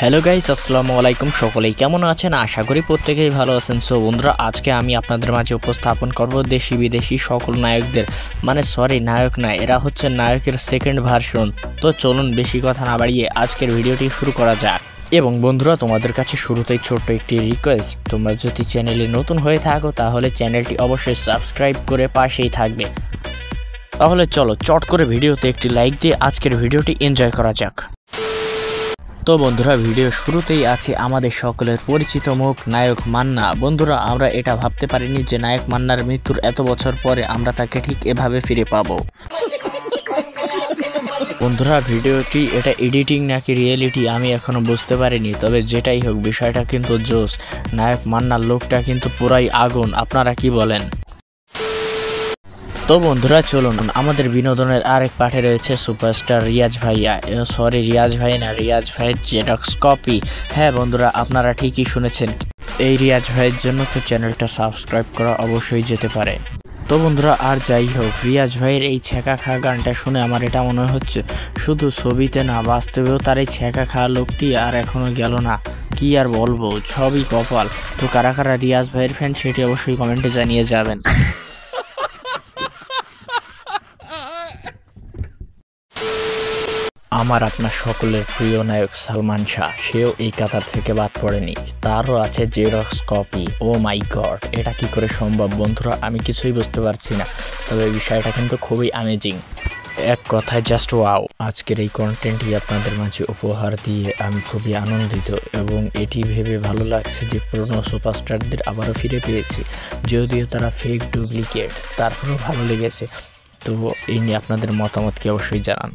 Hello guys, আসসালামু আলাইকুম। সকলেই কেমন আছেন? আশা করি প্রত্যেকেই ভালো আছেন। সো বন্ধুরা, আজকে আমি আপনাদের মাঝে উপস্থাপন করব দেশি বিদেশি সকল নায়কদের, নায়ক না, এরা হচ্ছে নায়কের সেকেন্ড ভার্সন। তো চলুন বেশি কথা না বাড়িয়ে আজকের ভিডিওটি শুরু করা যাক। এবং বন্ধুরা, তোমাদের কাছে শুরুতেই ছোট্ট একটি রিকোয়েস্ট, তোমরা যদি চ্যানেলে নতুন হয়ে থাকো তাহলে চ্যানেলটি অবশ্যই সাবস্ক্রাইব করে পাশেই থাকবে। তাহলে চলো চট করে ভিডিওতে একটি লাইক দিয়ে আজকের ভিডিওটি এনজয় করা যাক। তো বন্ধুরা, ভিডিও শুরুতেই আছে আমাদের সকলের পরিচিত মুখ নায়ক মান্না। বন্ধুরা, আমরা এটা ভাবতে পারিনি যে নায়ক মান্নার মৃত্যুর এত বছর পরে আমরা তাকে ঠিক এভাবে ফিরে পাবো। বন্ধুরা, ভিডিওটি এটা এডিটিং নাকি রিয়েলিটি আমি এখনো বুঝতে পারিনি, তবে যেটাই হোক বিষয়টা কিন্তু জোস। নায়ক মান্নার লোকটা কিন্তু পুরাই আগুন, আপনারা কি বলেন? তো বন্ধুরা চলুন, আমাদের বিনোদনের আরেক পাঠে রয়েছে সুপারস্টার রিয়াজ ভাইয়া। রিয়াজ ভাই না, রিয়াজ ভাইয়ের জেরক্স কপি। হ্যাঁ বন্ধুরা, আপনারা ঠিকই শুনেছেন। এই রিয়াজ ভাইয়ের জন্য তো চ্যানেলটা সাবস্ক্রাইব করা অবশ্যই যেতে পারে। তো বন্ধুরা, আর যাই হোক, রিয়াজ ভাইয়ের এই ছ্যাঁকা খাওয়া গানটা শুনে আমার এটা মনে হচ্ছে শুধু ছবিতে না, বাস্তবেও তার এই ছ্যাঁকা খাওয়া লোকটি আর এখনো গেল না। কি আর বলবো, সবই কপাল। তো কারা কারা রিয়াজ ভাইয়ের ফ্যান সেটি অবশ্যই কমেন্টে জানিয়ে যাবেন। আমার আপনার সকলের প্রিয় নায়ক সালমান শাহ, সেও এই কাতার থেকে বাদ পড়েনি। তারও আছে জেরক্স কপি। ও মাই গড, এটা কি করে সম্ভব? বন্ধুরা, আমি কিছুই বুঝতে পারছি না, তবে বিষয়টা কিন্তু খুবই অ্যামেজিং। এক কথায় জাস্ট ওয়াও। আজকের এই কন্টেন্টটি আপনাদের মাঝে উপহার দিয়ে আমি খুবই আনন্দিত, এবং এটি ভেবে ভালো লাগছে যে পুরনো সুপারস্টারদের আবারও ফিরে পেয়েছি। যদিও তারা ফেক ডুপ্লিকেট, তারপরেও ভালো লেগেছে। তো এই নিয়ে আপনাদের মতামতকে অবশ্যই জানান।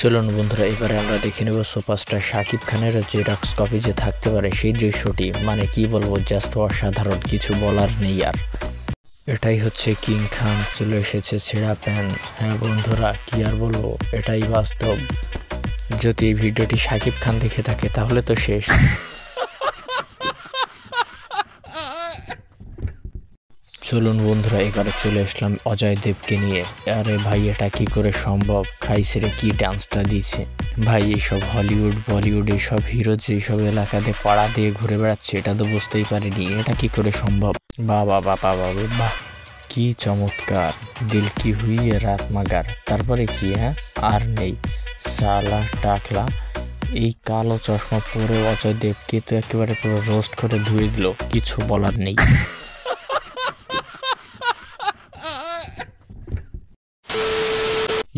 চলুন বন্ধুরা, এবারে আমরা দেখে নেব সুপারস্টার শাকিব খানের জেরক্স কপি যে থাকতে পারে সেই দৃশ্যটি। মানে কি বলবো, জাস্ট অসাধারণ, কিছু বলার নেই আর। এটাই হচ্ছে কিং খান, চলে এসেছে ছেঁড়া প্যান্ট। হ্যাঁ বন্ধুরা, কি আর বলবো, এটাই বাস্তব। যদি এই ভিডিওটি শাকিব খান দেখে থাকে তাহলে তো শেষ। চলুন বন্ধুরা, এবারে চলে আসলাম অজয় দেবকে নিয়ে। আরে ভাই, এটা কি করে সম্ভব? খাইসেরে কি ডান্সটা দিয়েছে ভাই! এইসব হলিউড বলিউড এইসব হিরো যেসব এলাকাতে পাড়া দিয়ে ঘুরে বেড়াচ্ছে, এটা তো বুঝতেই পারিনি এটা কি করে সম্ভব। বাহ বাহ বাহ বাহ বাহ বাহ, কি চমৎকার! দিল কি হুই রাত মাগার। তারপরে কি? হ্যাঁ, আর নেই সালা টাকলা। এই কালো চশমা পরে অজয় দেবকে তো একেবারে পুরো রোস্ট করে ধুয়ে দিল, কিছু বলার নেই।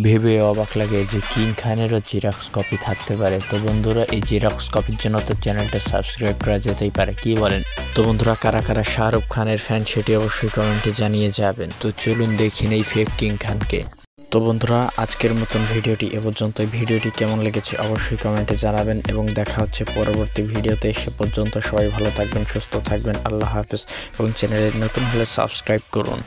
ভেবে অবাক লাগে যে কিং খানেরও জেরক্স কপি থাকতে পারে। তো বন্ধুরা, এই জেরক্স কপির জন্য তো চ্যানেলটা সাবস্ক্রাইব করা যেতেই পারে, কি বলেন? তো বন্ধুরা, কারা কারা শাহরুখ খানের ফ্যান সেটি অবশ্যই কমেন্টে জানিয়ে যাবেন। তো চলুন দেখি এই ফেক কিং খানকে। তো বন্ধুরা, আজকের মতন ভিডিওটি এ পর্যন্ত। ভিডিওটি কেমন লেগেছে অবশ্যই কমেন্টে জানাবেন, এবং দেখা হচ্ছে পরবর্তী ভিডিওতে। সে পর্যন্ত সবাই ভালো থাকবেন, সুস্থ থাকবেন। আল্লাহ হাফেজ, এবং চ্যানেলে নতুন হলে সাবস্ক্রাইব করুন।